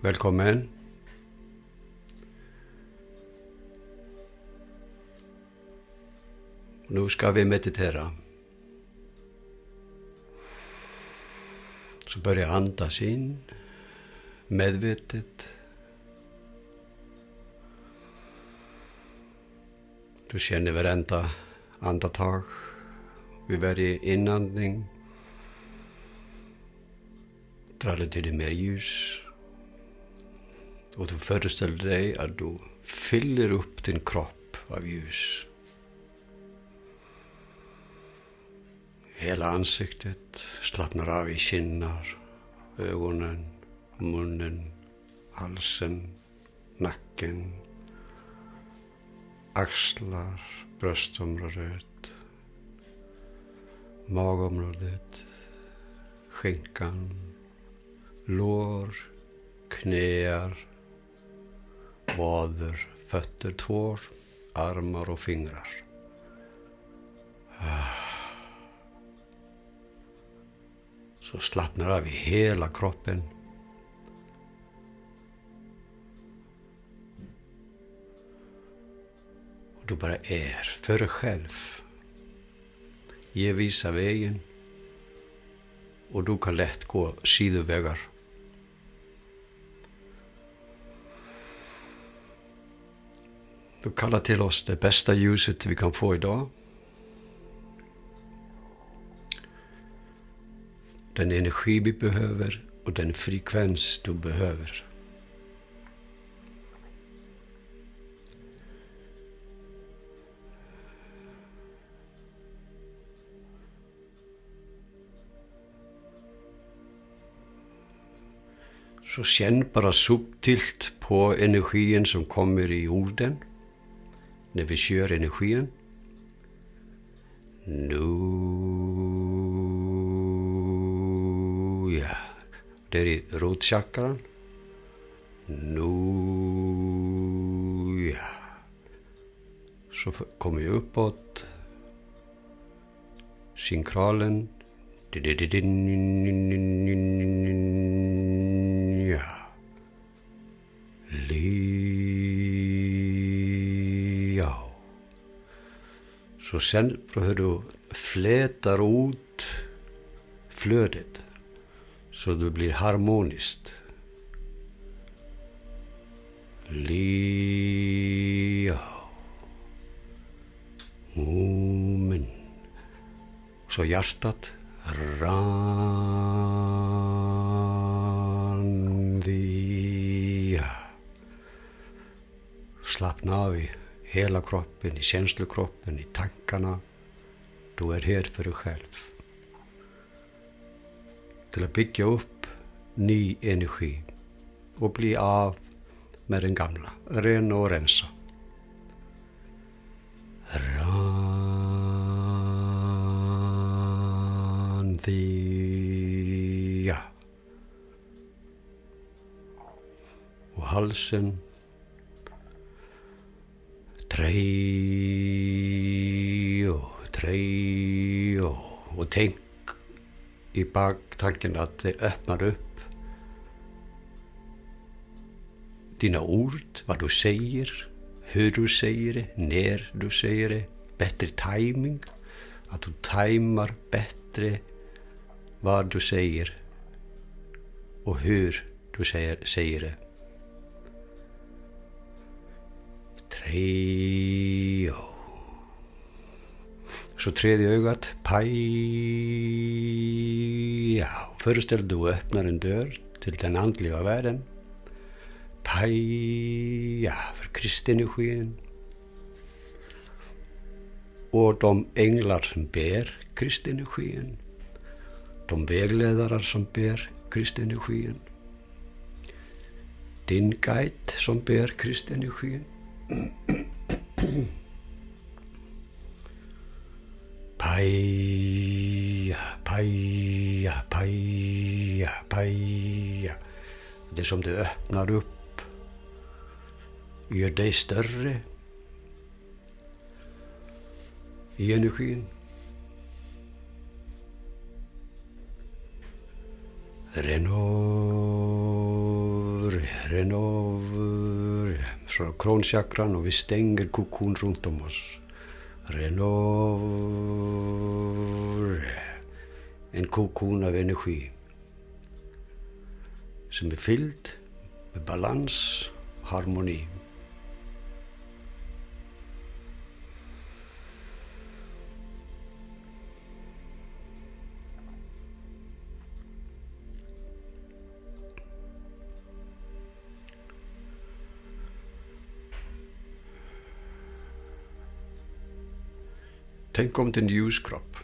Velkommen. Nu ska vi meditera. Så börja andas in, medvetet. Du känner varenda andetag vid varje inandning. Drar det till dig mer ljus. Och du föreställer dig att du fyller upp din kropp av ljus. Hela ansiktet slappnar av i kinnar, ögonen, munnen, halsen, nacken, axlar, bröstområdet, magområdet, skinkan, lår, knäar, vader, fötter, tår, armar och fingrar. Så slappnar av i hela kroppen. Och du bara är för dig själv. Ge visa vägen. Och du kan lätt gå sidovägar. Du kallar till oss det bästa ljuset vi kan få idag. Den energi vi behöver och den frekvens du behöver. Så känn bara subtilt på energin som kommer i orden. När vi kör energin. Nu, ja. Det är i rotchakran. Nu, ja. Så kommer vi uppåt. Synkralen. Ja. Så sen hur du flätar ut flödet så det blir harmoniskt. Men. Så hjärtat slappna av i hela kroppen, i känslokroppen, i tankarna. Du är här för dig själv. Till att bygga upp ny energi och bli av med den gamla. Ren och rensa. Och halsen. Tre och tänk i baktanken att det öppnar upp dina ord, vad du säger, hur du säger det, när du säger det, bättre timing, att du tajmar bättre vad du säger och hur du säger det. Så tredje ögat, föreställ du öppnar en dörr till den andliga världen. För kristenergin. Och de änglar som bär kristenergin. De vägledare som bär kristenergin. Din guide som bär kristenergin. Det som du öppnar upp gör dig större i energin. Renover, så kronchakran och vi stänger kokon runt om oss. Renover, en kokon av energi som är fylld med balans och harmoni. Tänk om din ljuskropp,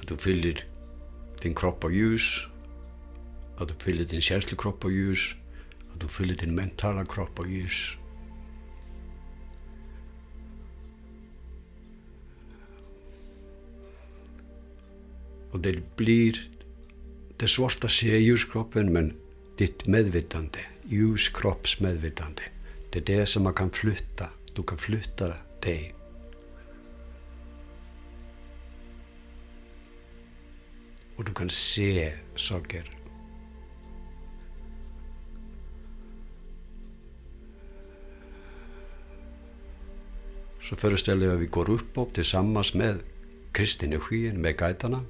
att du fyller din kropp av ljus, att du fyller din känslokropp av ljus, att du fyller din mentala kropp av ljus. Och det är svårt att se ljuskroppen, men ditt medvetande, ljuskroppsmedvetande, det är det som man kan flytta. Du kan flytta dig. Och du kan se saker. Så föreställer jag att vi går upp tillsammans med kristenergin, med guiderna.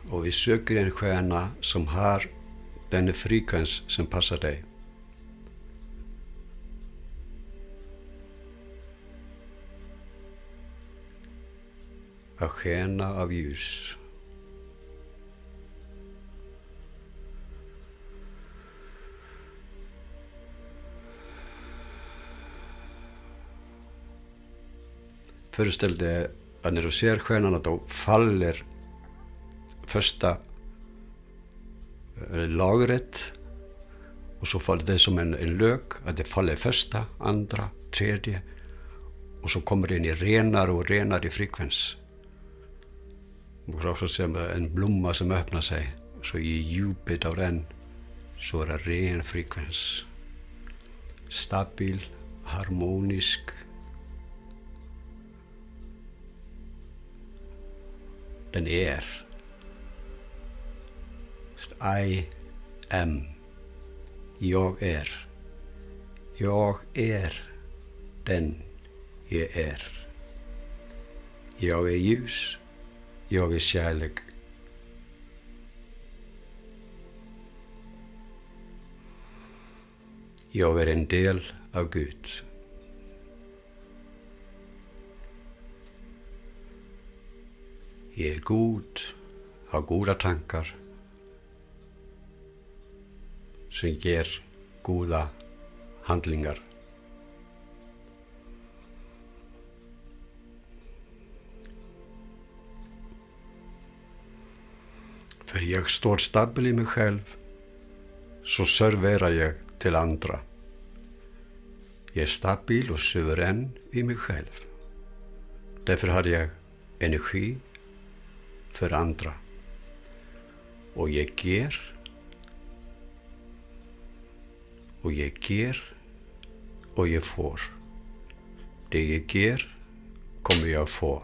Och vi söker en stjärna som har den frekvens som passar dig. En stjärna av ljus. Föreställ dig att när du ser stjärnan, då faller första lagret, och så faller det som en lök, att det faller första, andra, tredje, och så kommer den i renare och renare frekvens. Man kan också se en blomma som öppnar sig, så i djupet av den så är det ren frekvens. Stabil, harmonisk. Den är. I am. Jag är. Jag är den jag är. Jag är ljus. Jag är kärlek. Jag är en del av Gud. Jag är god, har goda tankar som ger goda handlingar. För jag står stabil i mig själv, så serverar jag till andra. Jag är stabil och suverän i mig själv. Därför har jag energi för andra. Och jag ger. Och jag ger. Och jag får. Det jag ger kommer jag få.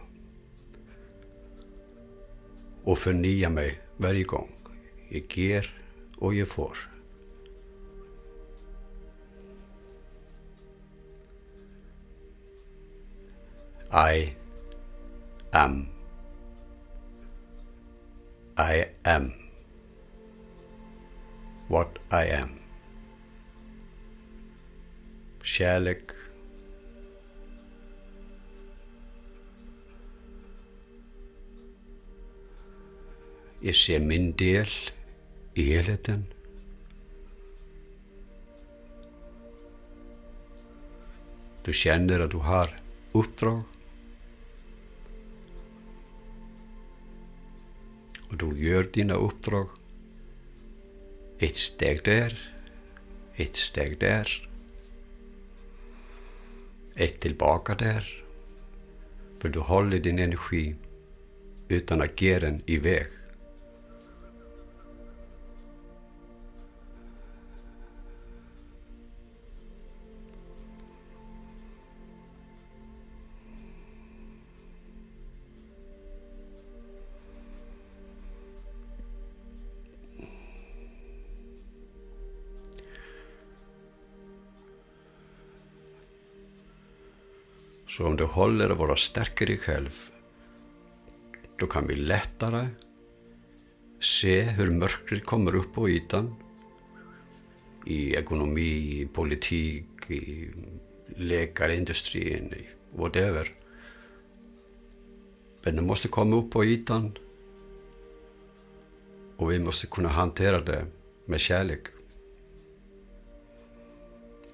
Och förnya mig varje gång. Jag ger och jag får. I am. I am what I am. Kärlek. Jag ser min del i helheten. Du känner att du har uppdrag. Och du gör dina uppdrag. Ett steg där. Ett steg där. Ett tillbaka där. För du håller din energi utan att ge den iväg. Så om du håller att vara starkare själv, då kan vi lättare se hur mörkret kommer upp på ytan i ekonomi, i politik, i läkarindustrin, i whatever. Men det måste komma upp på ytan och vi måste kunna hantera det med kärlek,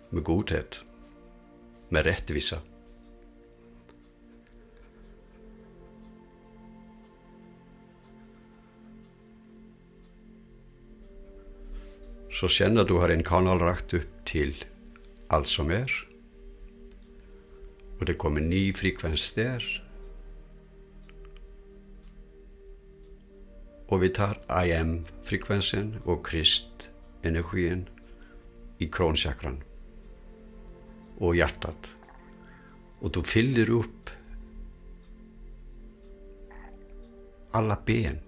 med godhet, med rättvisa. Så känner du har en kanal rakt upp till allt som är. Och det kommer ny frekvens där. Och vi tar I am-frekvensen och Krist-energin i kronchakran och hjärtat. Och du fyller upp alla ben,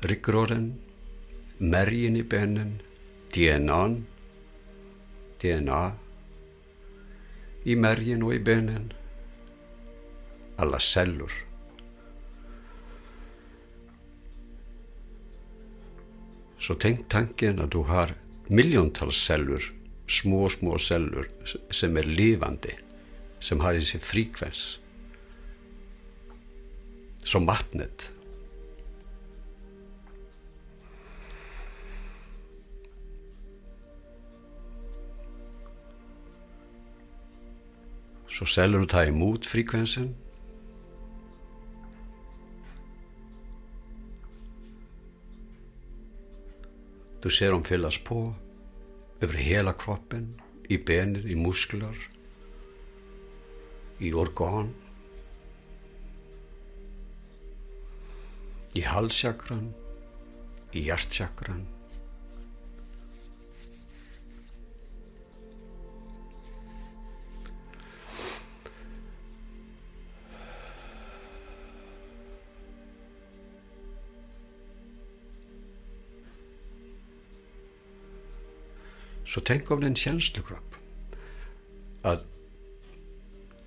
ryggraden, märgen i benen, DNA i märgen och i benen, alla celler. Så tänk tanken att du har miljontals celler, små celler som är levande, som har sin frekvens. Som vattnet. Så celler tar emot frekvensen. Du ser dem fyllas på över hela kroppen, i benen, i muskler, i organ, i halschakran, i hjärtchakran. Så tänk om den känslokropp.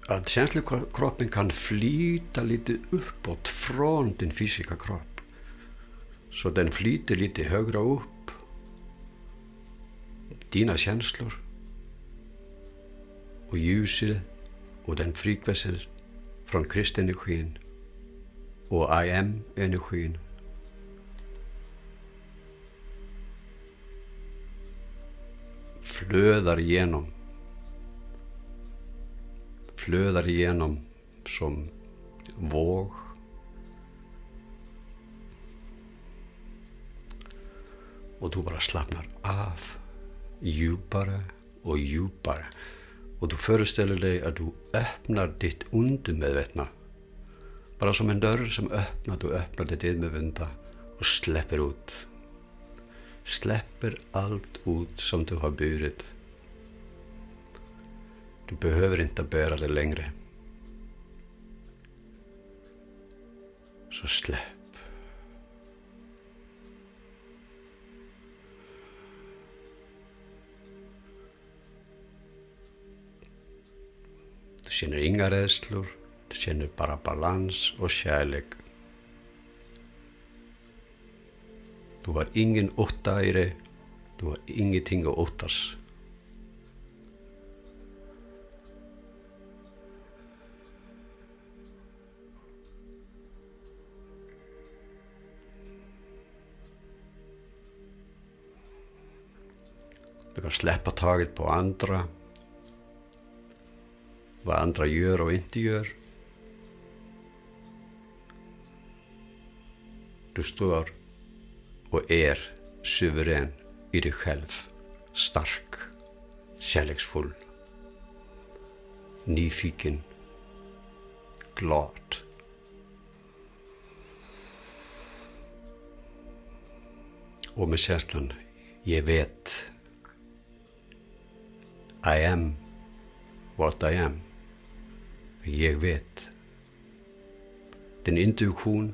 Att känslokroppen kan flyta lite uppåt från din fysiska kropp. Så den flyter lite högre upp. Dina känslor. Och ljuset och den frekvensen från Kristenergin och I am-energin. Flödar igenom som våg. Och du bara slappnar av djupare och djupare. Och du föreställer dig att du öppnar ditt undermedvetna. Bara som en dörr som öppnar, du öppnar ditt undermedvetna och släpper ut. Släpper allt ut som du har burit. Du behöver inte bära det längre. Så släpp. Du känner inga rädslor. Du känner bara balans och kärlek. Du har ingen åtta i det. Du har ingenting att åttas. Du kan släppa taget på andra. Vad andra gör och inte gör. Du står och är suverän i dig själv. Stark, kärleksfull, nyfiken, glad. Och med känslan, jag vet. I am what I am. Jag vet. Din intuition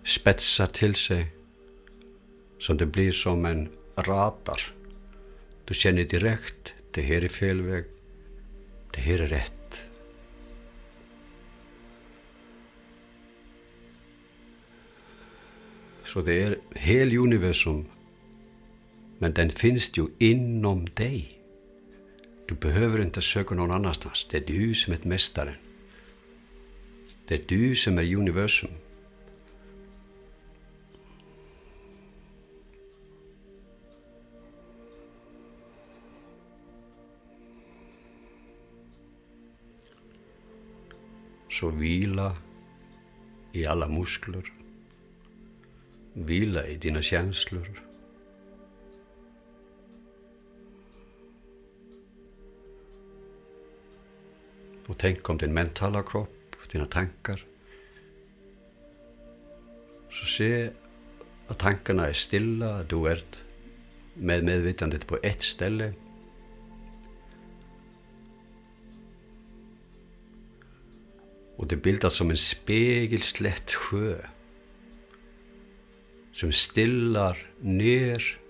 spetsar till sig så det blir som en radar. Du känner direkt, det här är fel väg, det Det her er rätt. Så det är hel universum, men den finns ju inom dig. Du behöver inte söka någon annanstans. Det är du som är mästaren. Det är du som är universum. Så vila i alla muskler. Vila i dina känslor. Och tänk om din mentala kropp, dina tankar. Så se att tankarna är stilla, du är med medvetandet på ett ställe. Och det bildas som en spegelslätt sjö som stillar ner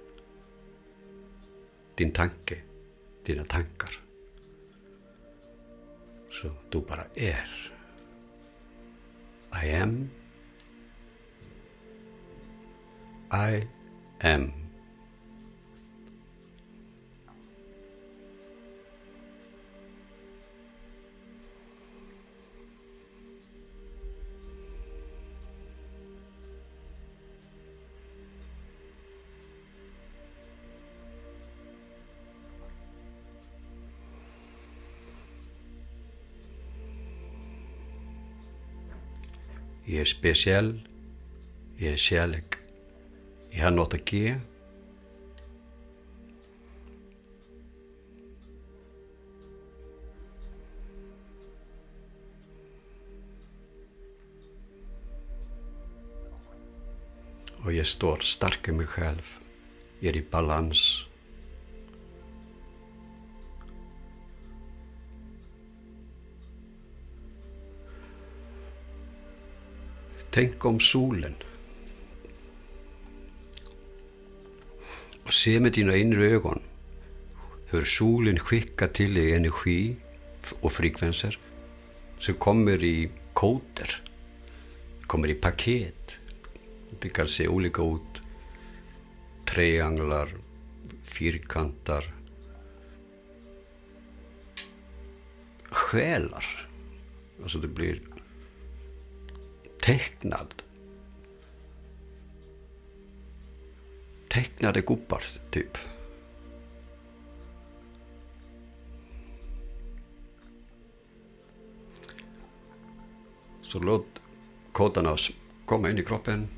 din tanke, dina tankar. Så du bara är. I am. I am. Jag är speciell, jag är kärlek, jag har något att ge. Och jag står stark i mig själv, jag är i balans. Tänk om solen. Och se med dina inre ögon hur solen skickar till dig energi och frekvenser som kommer i koder, kommer i paket. Det kan se olika ut. Trianglar, fyrkantar, själar. Alltså det blir tecknade gubbar typ. Så låt koderna komma in i kroppen.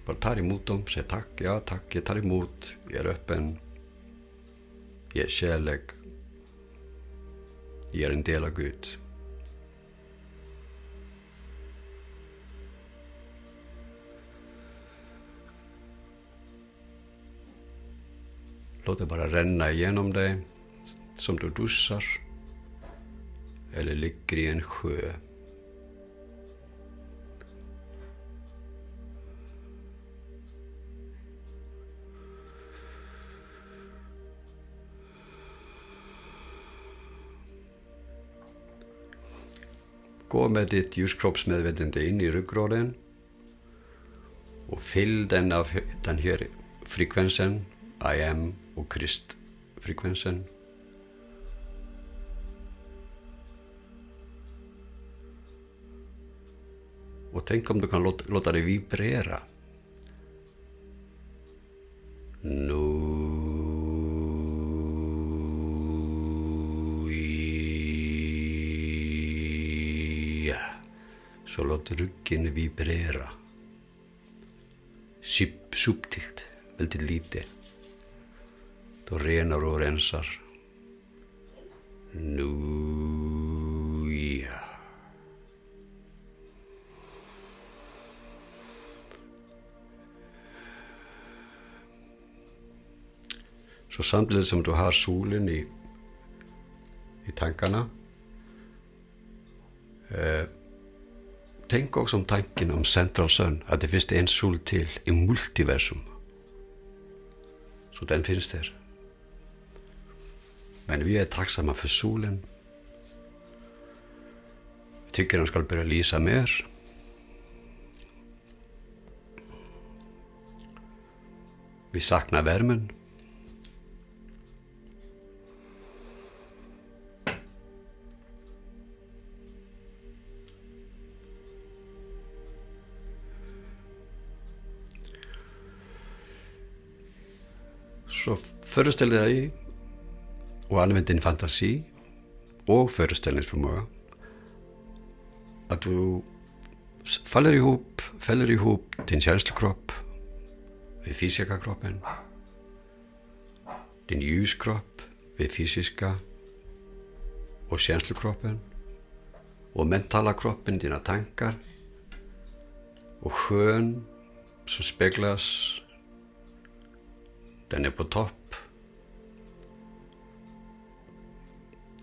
Bara ta emot dem. Säg tack, ja tack, jag tar emot. Jag är öppen. Jag är kärlek. Jag är en del av Gud. Låt det bara ränna igenom dig som du duschar eller ligger i en sjö. Gå med ditt ljuskroppsmedvetande in i ryggraden och fyll den av den här frekvensen, I am och Krist-frekvensen. Och tänk om du kan låta det vibrera. Så låt ryggen vibrera. Subtilt, väldigt lite. Då renar och rensar. Så samtidigt som du har solen i tankarna, tänk också om tanken om Central Sun, att det finns en sol till i multiversum. Så den finns där. Men vi är tacksamma för solen. Tycker han ska börja lysa mer. Vi saknar värmen. Så föreställ dig och använd din fantasi och föreställningsförmåga att du fäller ihop din känslokropp vid fysiska kroppen, din ljuskropp vid fysiska och känslokroppen och mentala kroppen, dina tankar och sjön som speglas, den är på topp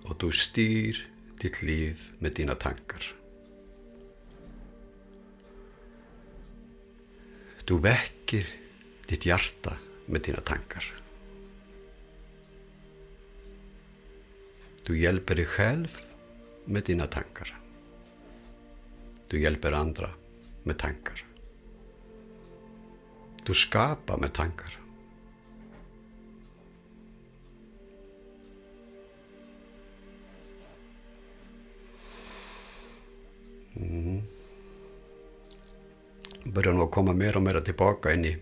och du styr ditt liv med dina tankar. Du väcker ditt hjärta med dina tankar. Du hjälper dig själv med dina tankar. Du hjälper andra med tankar. Du skapar med tankar. Börjar nog komma mer och mer tillbaka in i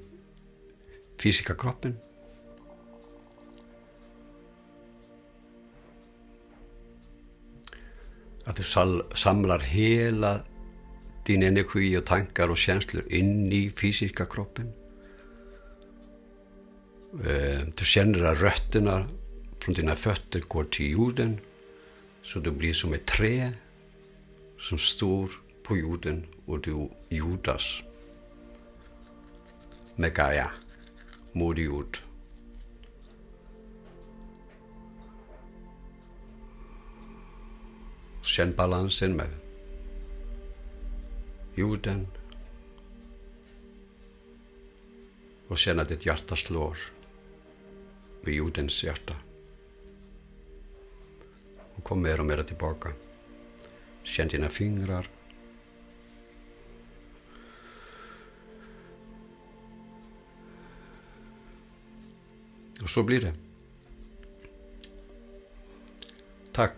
fysiska kroppen. Att du samlar hela din energi och tankar och känslor in i fysiska kroppen. Du känner att rötterna från dina fötter går till jorden, så du blir som ett träd som står på jorden och du jordas med Gaia, moder jord. Känn balansen med jorden och känn att ditt hjärta slår vid jordens hjärta. Och kom mer och mer tillbaka. Känn dina fingrar. Och så blir det. Tack.